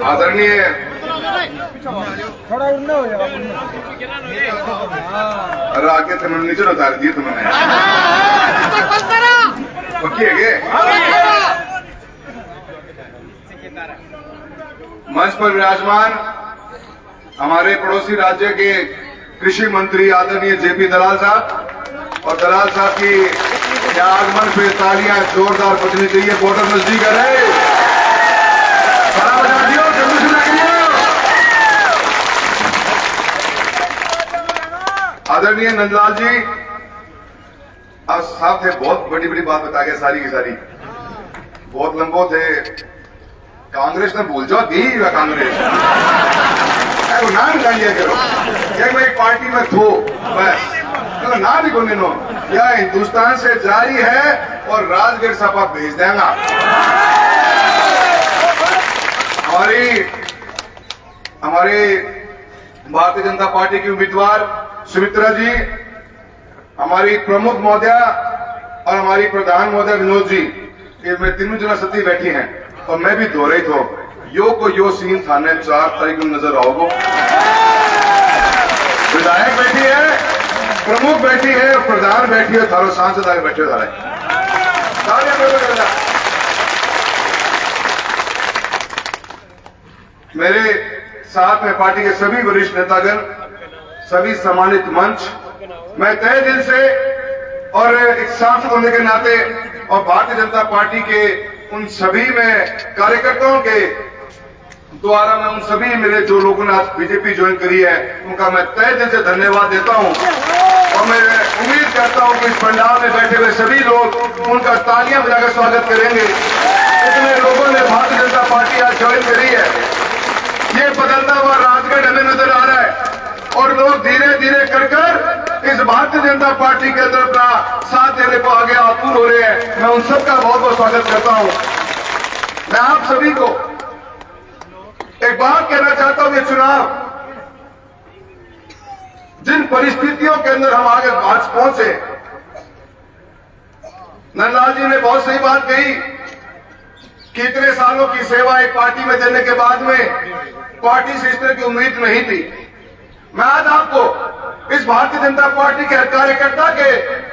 आदरणीय आगे थे मैंने नीचे उतार दिए तुमने पक्की है क्या? मंच पर विराजमान हमारे पड़ोसी राज्य के कृषि मंत्री आदरणीय जेपी दलाल साहब और दलाल साहब की आगमन पे तालियां जोरदार बजनी चाहिए। बॉर्डर नजदीक है, बजा दियो, जल्दी से लग दियो। आदरणीय नंदलाल जी आज साहब थे, बहुत बड़ी बड़ी बात बता गए, सारी की सारी बहुत लंबो थे। कांग्रेस ने भूल जाओ दी कांग्रेस ना निकालिए करो क्या मैं एक पार्टी में थो बस तो ना भी कोने नो या हिंदुस्तान से जारी है और राजगढ़ सभा भेज देगा। हमारे भारतीय जनता पार्टी की उम्मीदवार सुमित्रा जी, हमारी प्रमुख महोदया और हमारी प्रधान महोदया विनोद जी, ये मैं तीनों जना सती बैठी हैं और मैं भी दो रही थो यो को यो सीन थाने 4 तारीख को नजर आओगे। विधायक बैठी है, प्रमुख बैठी है, प्रधान बैठी है, थारो सांसद आगे बैठे जा रहे। मेरे साथ में पार्टी के सभी वरिष्ठ नेतागण, सभी सम्मानित मंच, मैं तहे दिल से और एक सांसद होने के नाते और भारतीय जनता पार्टी के उन सभी में कार्यकर्ताओं के द्वारा मैं उन सभी मेरे जो लोगों ने आज बीजेपी ज्वाइन करी है उनका मैं तहे दिल से धन्यवाद देता हूं और मैं उम्मीद करता हूं कि इस पंडाल में बैठे हुए सभी लोग उनका तालियां बजाकर स्वागत करेंगे। इतने लोगों ने भारतीय जनता पार्टी आज ज्वाइन करी है, ये बदलता हुआ राजगढ़ हमें नजर आ रहा है और लोग धीरे धीरे कर इस भारतीय जनता पार्टी के अंदर अपना साथ देने को आगे आतुर हो रहे हैं। मैं उन सबका बहुत बहुत स्वागत करता हूं। मैं आप सभी को एक बात कहना चाहता हूं, ये चुनाव जिन परिस्थितियों के अंदर हम आगे आज पहुंचे, नंदलाल जी ने बहुत सही बात कही कि इतने सालों की सेवा एक पार्टी में देने के बाद में पार्टी से इस तरह की उम्मीद नहीं थी। मैं आज आपको इस भारतीय जनता पार्टी के कार्यकर्ता के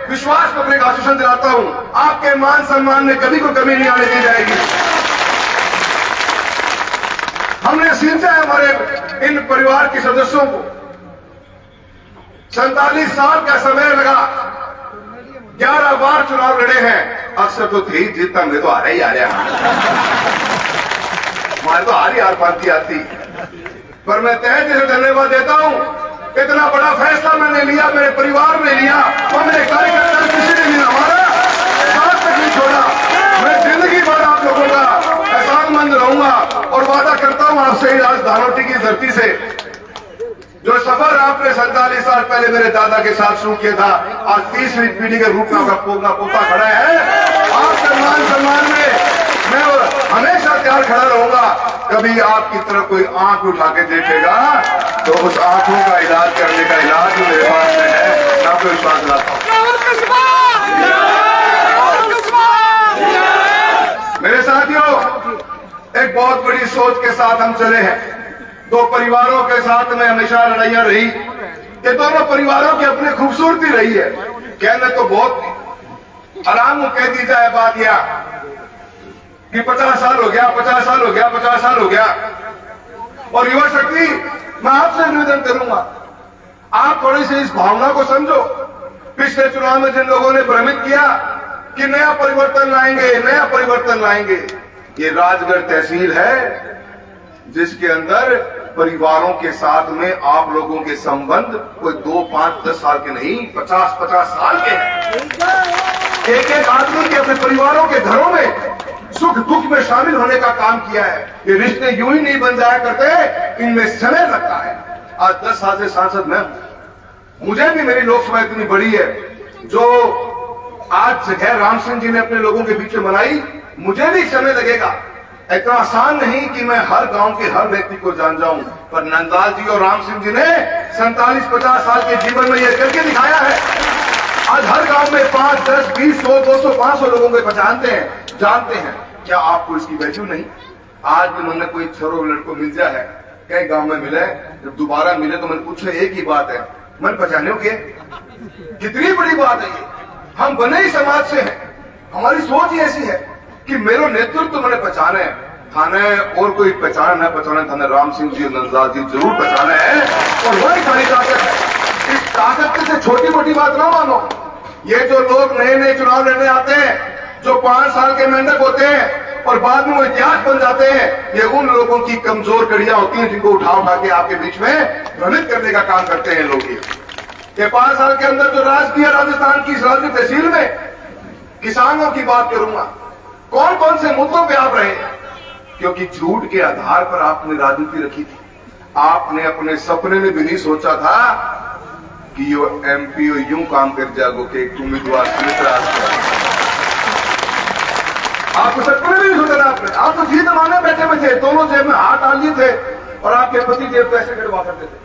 विश्वास को अपने आश्वासन दिलाता हूं, आपके मान सम्मान में कभी कोई कमी नहीं आने दी जाएगी। हमने सींचा है हमारे इन परिवार के सदस्यों को, 47 साल का समय लगा, 11 बार चुनाव लड़े हैं, अक्सर तो थी जीतता में तो आ रहा ही आ रहा हमारे तो हार पाती आती, पर मैं तहे दिल से धन्यवाद देता हूं। इतना बड़ा फैसला मैंने लिया, मेरे परिवार ने लिया और मेरे कार्यकर्ता किसी ने भी हमारा साथ तक नहीं छोड़ा। मैं जिंदगी भर आप लोगों का एहसानमंद रहूंगा और वादा करता हूं आपसे आज धानोटी की धरती से जो सफर आपने 47 साल पहले मेरे दादा के साथ शुरू किया था, आज तीसरी पीढ़ी के रूप में आपका पोता खड़ा है। आपके मान सम्मान में मैं हमेशा तैयार खड़ा रहूंगा। कभी आपकी तरफ कोई आंख उठा के देखेगा तो उस आंखों का इलाज करने का इलाज जो मेरे पास में है, मैं आपको विश्वास दिलाता हूं। मेरे साथियों, एक बहुत बड़ी सोच के साथ हम चले हैं। दो परिवारों के साथ में हमेशा लड़ाइयां रही, ये दोनों परिवारों की अपनी खूबसूरती रही है। कहने तो बहुत आराम कह दी जाए बात यह कि 50 साल हो गया, 50 साल हो गया, 50 साल हो गया। और युवा शक्ति, मैं आपसे निवेदन करूंगा, आप थोड़ी सी इस भावना को समझो। पिछले चुनाव में जिन लोगों ने भ्रमित किया कि नया परिवर्तन लाएंगे, नया परिवर्तन लाएंगे, ये राजगढ़ तहसील है जिसके अंदर परिवारों के साथ में आप लोगों के संबंध कोई 2, 5, 10 साल के नहीं, 50 साल के हैं। एक एक आदमी के अपने परिवारों के घरों में सुख दुख में शामिल होने का काम किया है। ये रिश्ते यूं ही नहीं बन जाया करते, इनमें समय लगता है। आज 10 साल से सांसद मैं, मुझे भी मेरी लोकसभा इतनी बड़ी है, जो आज जगह राम सिंह जी ने अपने लोगों के बीच में बनाई, मुझे भी समय लगेगा। इतना आसान नहीं कि मैं हर गांव के हर व्यक्ति को जान जाऊं, पर नंदलाल जी और राम सिंह जी ने 47-50 साल के जीवन में यह करके दिखाया है। आज हर गांव में 5, 10, 20, 100, 200, 500 लोगों को पहचानते हैं, जानते हैं। क्या आपको इसकी वैल्यू नहीं? आज भी मैंने कोई छोरो लड़को मिल जाए है, कई गांव में मिले, जब दोबारा मिले तो मैंने पूछे एक ही बात है, मन पहचाने के? कितनी बड़ी बात है ये। हम बने ही समाज से हैं, हमारी सोच ही ऐसी है कि मेरा नेतृत्व तो मैंने पहचाने थाने, और कोई पहचान न पहचाने थाने राम सिंह जी नंदलाल जी जरूर पहचाने हैं, और वही सारी ताकत है। इस ताकत से छोटी मोटी बात ना मानो। ये जो लोग नए नए चुनाव लड़ने आते हैं, जो 5 साल के मेंढक होते हैं और बाद में वो इतिहास बन जाते हैं, ये उन लोगों की कमजोर कड़ियां होती हैं जिनको उठा उठा के आपके बीच में भ्रमित करने का काम करते हैं लोग। ये 5 साल के अंदर जो राज किया राजस्थान की राजनीतिक तहसील में, किसानों की बात करूंगा, कौन कौन से मुद्दों पे आप रहे? क्योंकि झूठ के आधार पर आपने राजनीति रखी थी। आपने अपने सपने में भी नहीं सोचा था कि यो एमपी यूं काम कर जाएगो कि एक उम्मीदवार आपको सपने में नहीं सोचा था आपने। आप तो जी जमाने बैठे हुए थे, दोनों जेब में हाथ डाल लिए थे और आपके पति जेब पैसे कटवा करते थे,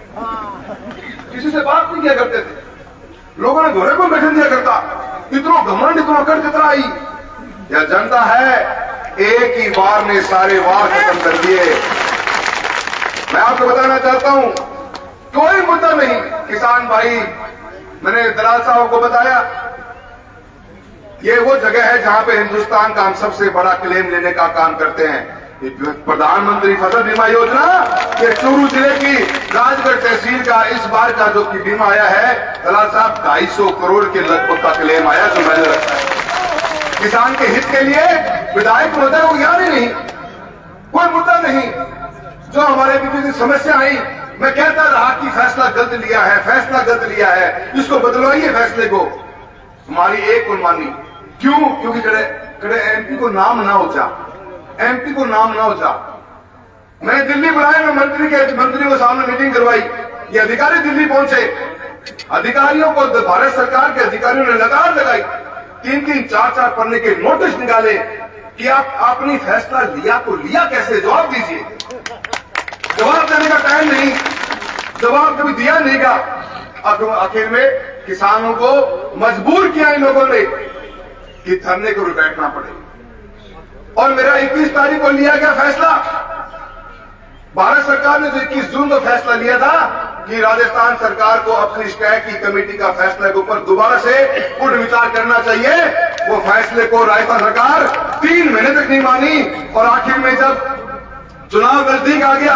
किसी से बात नहीं किया करते थे, लोगों ने घोड़े को बैठन दिया करता। इतना घमंड इतना कर कितना आई। यह जनता है, एक ही बार ने सारे वार खत्म कर दिए। मैं आपको बताना चाहता हूं, कोई मुद्दा नहीं। किसान भाई, मैंने दलाल साहब को बताया, ये वो जगह है जहां पे हिंदुस्तान का हम सबसे बड़ा क्लेम लेने का काम करते हैं। प्रधानमंत्री फसल बीमा योजना, ये चूरू जिले की राजगढ़ तहसील का इस बार का जो कि बीमा आया है, दलाल साहब 250 करोड़ के लगभग का क्लेम आया, जो मैंने रखा है किसान के हित के लिए। विधायक महोदय को याद ही नहीं, कोई मुद्दा नहीं। जो हमारे बीच में समस्या आई, मैं कहता रहा कि फैसला गलत लिया है, फैसला गलत लिया है, इसको बदलवाइए फैसले को। हमारी एक मनमानी क्यों? क्योंकि कड़े एमपी को नाम ना हो जा, एमपी को नाम ना हो जा। मैं दिल्ली बुलाया, मैं मंत्री को सामने मीटिंग करवाई, ये अधिकारी दिल्ली पहुंचे, अधिकारियों को भारत सरकार के अधिकारियों ने लगातार लगाई, 3-3, 4-4 पन्ने के नोटिस निकाले कि आपने फैसला लिया तो लिया कैसे, जवाब दीजिए। जवाब देने का टाइम नहीं, जवाब कभी दिया नहीं का। आखिर में किसानों को मजबूर किया इन लोगों ने कि धरने को बैठना पड़े। और मेरा 21 तारीख को लिया गया फैसला, भारत सरकार ने जो 21 जून को फैसला लिया था कि राजस्थान सरकार को अपनी स्टैक की कमेटी का फैसले के ऊपर दोबारा से पुनर्विचार करना चाहिए, वो फैसले को राजस्थान सरकार 3 महीने तक नहीं मानी। और आखिर में जब चुनाव नजदीक आ गया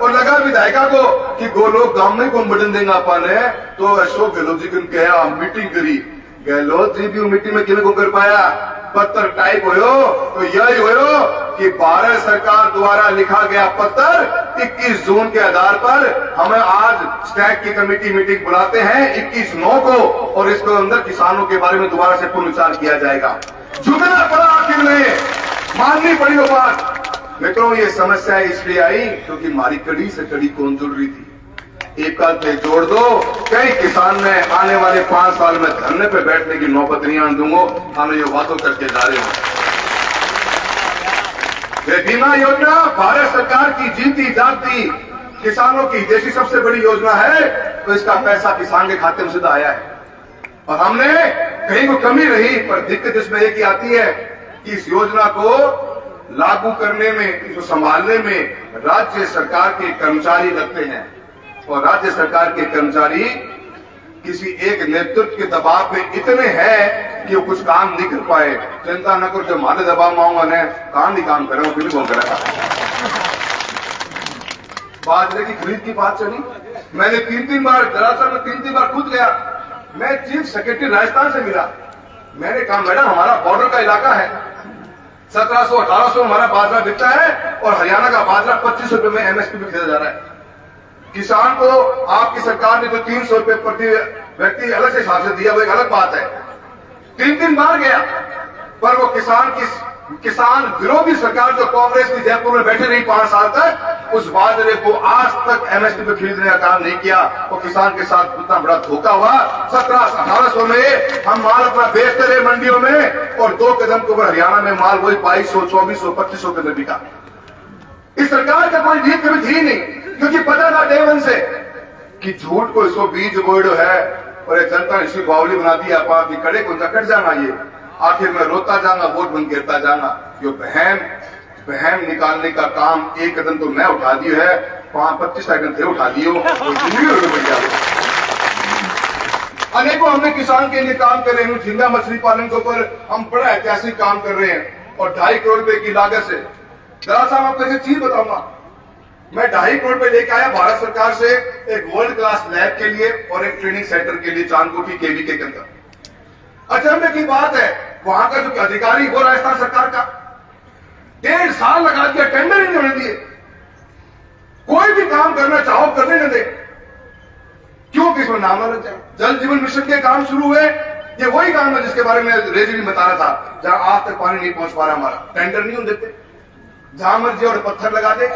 और लगा विधायिका को कि गोलोक गांव में कौन बटन देंगे अपन है, तो अशोक गहलोत जी को कहा, मीटिंग करी। गहलोत जी भी मीटिंग में किन को कर पाया, पत्र टाइप हो तो यही हो कि भारत सरकार द्वारा लिखा गया पत्र 21 जून के आधार पर हमें आज स्टैक की कमेटी मीटिंग बुलाते हैं 21/9 को, और इसके अंदर किसानों के बारे में दोबारा से पुनर्विचार किया जाएगा। झुकना पड़ा, आखिर में माननी पड़ी वो बात। मित्रों, ये समस्या इसलिए आई क्योंकि हमारी कड़ी से कड़ी कौन जुड़ रही थी। एक काल पे जोड़ दो, कई किसान ने आने वाले 5 साल में धरने पे बैठने की नौबत नहीं आने दूंगा, हमें ये वादों करके जा रहे हैं। ये बीमा योजना भारत सरकार की जीती जागती किसानों की देशी सबसे बड़ी योजना है, तो इसका पैसा किसान के खाते में सीधा आया है। और हमने कहीं को कमी रही, पर दिक्कत इसमें एक ही आती है कि इस योजना को लागू करने में, इसको संभालने में राज्य सरकार के कर्मचारी लगते हैं, और राज्य सरकार के कर्मचारी किसी एक नेतृत्व के दबाव में इतने हैं कि वो कुछ काम नहीं कर पाए। चिंता न करो, जब हमारे दबाव में आऊंगा न काम ही काम करें, फिर कौन करेगा। बाजरे की खरीद की बात चली, मैंने 3-3 बार दरअसल में 3-3 बार खुद गया। मैं चीफ सेक्रेटरी राजस्थान से मिला, मैंने कहा मैडम हमारा बॉर्डर का इलाका है, 1700-1800 हमारा बाजरा बिकता है और हरियाणा का बाजरा 25 रुपए में एमएसपी पे खरीदा जा रहा है। किसान को आपकी सरकार ने जो 300 रुपए प्रति व्यक्ति अलग से हिसाब से दिया, वो एक अलग बात है। 3-3 बार गया, पर वो किसान विरोधी सरकार जो कांग्रेस की जयपुर में बैठे रही 5 साल तक, उस बाजरे को आज तक एमएसपी पे खरीदने का काम नहीं किया। और किसान के साथ इतना बड़ा धोखा हुआ। 1700-1800 में हम माल अपना बेचते रहे मंडियों में, और 2 कदम के ऊपर हरियाणा में माल वही 2200, 2400, 2500 के बिका। इस सरकार का कोई नीति कभी थी नहीं, क्योंकि पता था डे वन से कि झूठ को इसको बीज बोर्ड है, और ये जनता ने इसी बावली बना दिया। आप कड़े को कट जाना, ये आखिर में रोता जाना, वोट बंद गिरता जाना। जो बहन वहम निकालने का काम एक कदम तो मैं उठा दियो है, 25 सेकंड थे उठा दियो, जिंदगी हो बढ़िया। अनेकों हमने किसान के लिए काम कर रहे हैं, झींगा मछली पालन के ऊपर हम बड़ा ऐतिहासिक काम कर रहे हैं और 2.5 करोड़ रुपए की लागत से। जरा सा मैं आपको एक चीज बताऊंगा, मैं 2.5 करोड़ रुपए लेके आया भारत सरकार से एक वर्ल्ड क्लास लैब के लिए और एक ट्रेनिंग सेंटर के लिए चांदकोटी केवीके के अंदर। अचंभे की बात है, वहां का जो अधिकारी वो राजस्थान सरकार का 1.5 साल लगा दिया, टेंडर ही नहीं होने दिए, कोई भी काम करना चाहो करने न दे, क्यों कि इसमें नाम लग जाए। जल जीवन मिशन के काम शुरू हुए, ये वही काम है जिसके बारे में रेजरी बता रहा था, जहां आज तक पानी नहीं पहुंच पा रहा, हमारा टेंडर नहीं होने देते, जहां मर्जी और पत्थर लगा दे,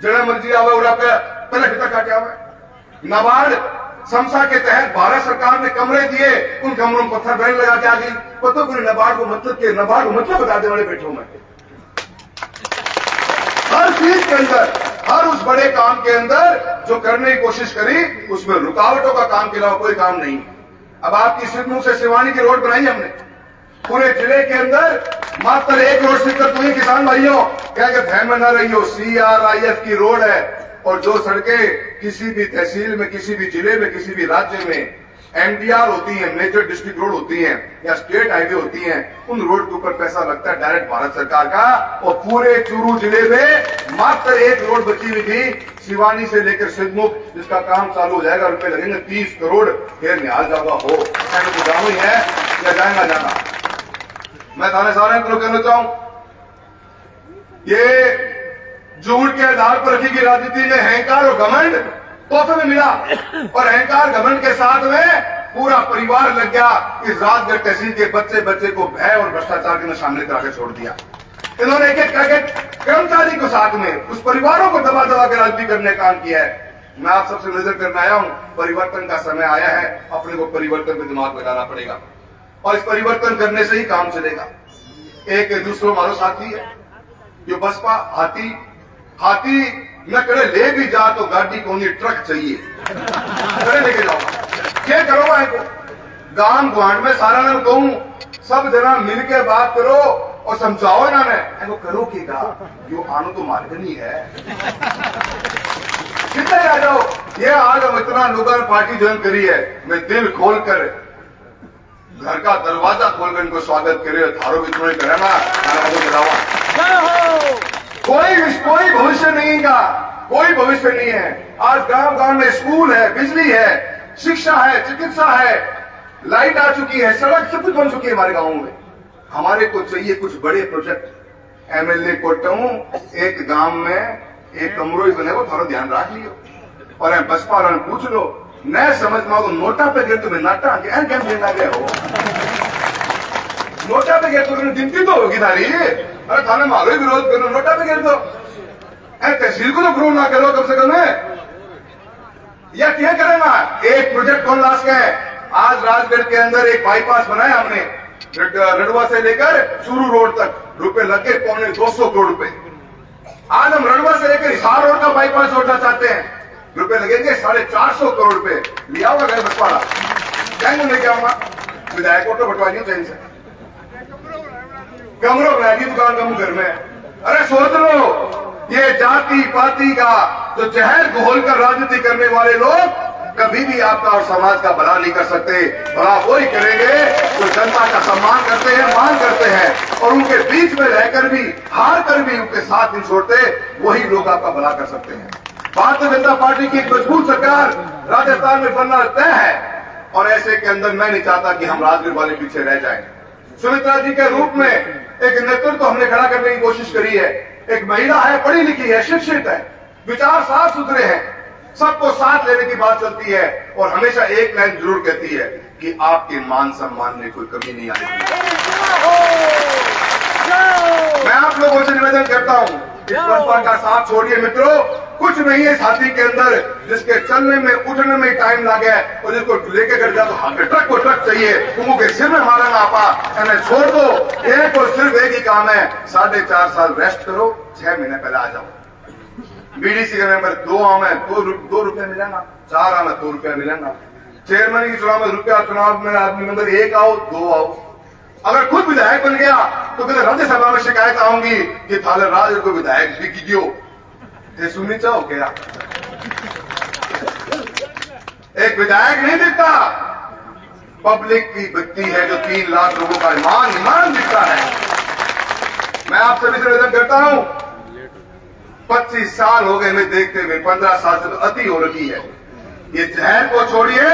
जड़ा मर्जी आवे उड़ा पे पहले तक काटे आवे। नाबार्ड समसा के तहत भारत सरकार ने कमरे दिए, उन कमरों में पत्थर बैन लगा के आ गई। पता को नाबार्ड को मतलब बता दे वाले बैठे हूं मैं। हर चीज के अंदर, हर उस बड़े काम के अंदर जो करने की कोशिश करी, उसमें रुकावटों का काम के अलावा कोई काम नहीं। अब आपकी सिद्धू से सिवानी की रोड बनाई हमने, पूरे जिले के अंदर मात्र 1 रोड दिक्कत हुई। किसान भाइयों क्या ध्यान में न रही हो, CRIF की रोड है, और जो सड़कें किसी भी तहसील में, किसी भी जिले में, किसी भी राज्य में MDR होती है, मेजर डिस्ट्रिक्ट रोड होती है या स्टेट हाईवे होती है, उन रोड के ऊपर पैसा लगता है डायरेक्ट भारत सरकार का। और पूरे चूरू जिले में मात्र 1 रोड बची हुई थी, सिवानी से लेकर सिद्धमुख, जिसका काम चालू हो जाएगा, रुपए लगेंगे 30 करोड़। फिर निहाल जागा हो ही है या जाएगा जाना। मैं थाने सारे को कहना चाहूं, ये झूठ के आधार पर रखी गई राजनीति में अहंकार और घमंड तोहफे में मिला, और अहंकार घमंड के साथ में पूरा परिवार लग गया। इस राजगढ़ तहसील के बच्चे को भय और भ्रष्टाचार के में शामिल करा के छोड़ दिया। इन्होंने एक करके कर्मचारी को साथ में उस परिवारों को दबा दबा के राजनीति करने का काम किया है। मैं आप सबसे नजर करने आया हूं, परिवर्तन का समय आया है, अपने को परिवर्तन पे दिमाग लगाना पड़ेगा और इस परिवर्तन करने से ही काम चलेगा। एक दूसरों मारो साथी है, जो बसपा हाथी न करे ले भी जा तो गाड़ी को नहीं ट्रक चाहिए, करे लेके जाओ। क्या करो इनको गांव गुआंड में सारा नाम कहूं, सब जना मिलके बात करो और समझाओ ना, इनको करो कि यो आनो तो मार्गनी है, कितने आ जाओ। ये आज हम इतना लोगों ने पार्टी ज्वाइन करी है, मैं दिल खोलकर घर का दरवाजा खोलकर इनको स्वागत करे, थारो भी इतना ही करेगा। कोई भविष्य नहीं का, कोई भविष्य नहीं है। आज गांव गांव में स्कूल है, बिजली है, शिक्षा है, चिकित्सा है, लाइट आ चुकी है, सड़क सब कुछ बन चुकी है हमारे गांव में। हमारे को चाहिए कुछ बड़े प्रोजेक्ट। MLA कोटा हूं, एक गांव में एक कमरो ही बने, वो थोड़ा ध्यान रख लियो और बसपा वाला पूछ लो, न समझ में तो नोटा पे गिर तुम्हें नाटा क्या लेना गया हो, नोटा पे गिर तो गिनती तो होगी थारी। अरे थाने मारो ही विरोध करो, नोटा पे गिर दो, तहसील को तो ग्रो ना करो कम से कम है, या क्या करेगा। एक प्रोजेक्ट कौन लाश का है, आज राजगढ़ के अंदर एक बाईपास बनाया हमने, रडवा से लेकर चूरू रोड तक, रुपए लगे 250 करोड़ रुपए। आज हम रडवा से लेकर हिसार रोड का बाईपास जोड़ना चाहते हैं, रुपए लगेंगे 450 करोड़ रुपए। लिया होगा घर बसवाड़ा, क्या लेके आऊंगा, विधायक को तो बटवा दियो चैन से, कमरों बनाएगी दुकान का घर में। अरे सोच लो, ये जाति पाति का जो जहर घोलकर राजनीति करने वाले लोग कभी भी आपका और समाज का भला नहीं कर सकते। भला वही करेंगे जो जनता का सम्मान करते हैं, मान करते हैं, और उनके बीच में रहकर भी, हार कर भी उनके साथ नहीं छोड़ते, वही लोग आपका भला कर सकते हैं। भारतीय जनता पार्टी की एक मजबूत सरकार राजस्थान में बनना तय है, और ऐसे के अंदर मैं नहीं चाहता कि हम राजगढ़ वाले पीछे रह जाएं। सुमित्रा जी के रूप में एक नेतृत्व हमने खड़ा करने की कोशिश करी है। एक महिला है, पढ़ी लिखी है, शिक्षित है, विचार साफ सुथरे हैं, सबको साथ लेने की बात चलती है, और हमेशा एक लाइन जरूर कहती है कि आपके मान सम्मान में कोई कमी नहीं आएगी। मैं आप लोगों से निवेदन करता हूं, इस बसपा का साथ छोड़िए मित्रों, कुछ नहीं है इस हाथी के अंदर जिसके चलने में उठने में टाइम लगे, और जिसको लेके कर जाए तो ट्रक को ट्रक चाहिए, तुमको के सिर में मारा ना आपा, इन्हें छोड़ दो। एक और सिर्फ एक ही काम है, 4.5 साल रेस्ट करो, 6 महीने पहले आ जाओ। BDC के मेंबर 2 आम है, 2 रुपए मिलेगा, 4 आम है 2 रुपया मिलेगा। चेयरमैन के चुनाव में रुपया, चुनाव में आदमी मेंबर 1 आओ 2 आओ, अगर खुद विधायक बन गया तो कहते राज्यसभा में शिकायत आऊंगी कि थाले राज को विधायक भी कीजियो। ये सुननी चाहो क्या? एक विधायक नहीं दिखता, पब्लिक की बत्ती है जो 3 लाख लोगों का ईमान दिखता है। मैं आप सभी से निवेदन करता हूं, 25 साल हो गए मैं देखते हुए, 15 साल से तो अति हो रखी है। ये जहर को छोड़िए,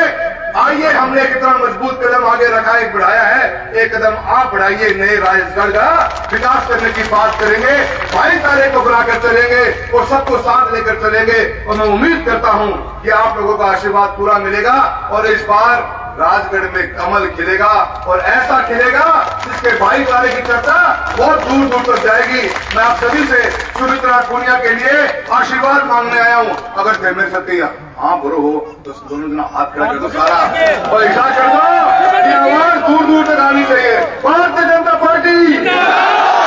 आइए हमने कितना मजबूत कदम आगे रखा, एक बढ़ाया है, एक कदम आप बढ़ाइए, नए राजस्थान का विकास करने की बात करेंगे, भाईचारे को बनाकर चलेंगे और सबको साथ लेकर चलेंगे। और मैं उम्मीद करता हूं कि आप लोगों का आशीर्वाद पूरा मिलेगा और इस बार राजगढ़ में कमल खिलेगा और ऐसा खिलेगा जिसके भाईचारे की चर्चा बहुत दूर दूर तक जाएगी। मैं आप सभी से सुमित्रा पूनिया के लिए आशीर्वाद मांगने आया हूं। अगर थे मेरे सत्य हाँ बुरो हो तो दोनों दिन हाथ खड़ा कर दो सारा और ऐसा कर दो कि आवाज दूर दूर तक आनी चाहिए। Bharatiya Janata party,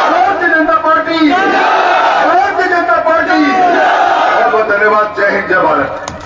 Bharatiya Janata party, Bharatiya Janata party. बहुत बहुत धन्यवाद। जय हिंद, जय भारत।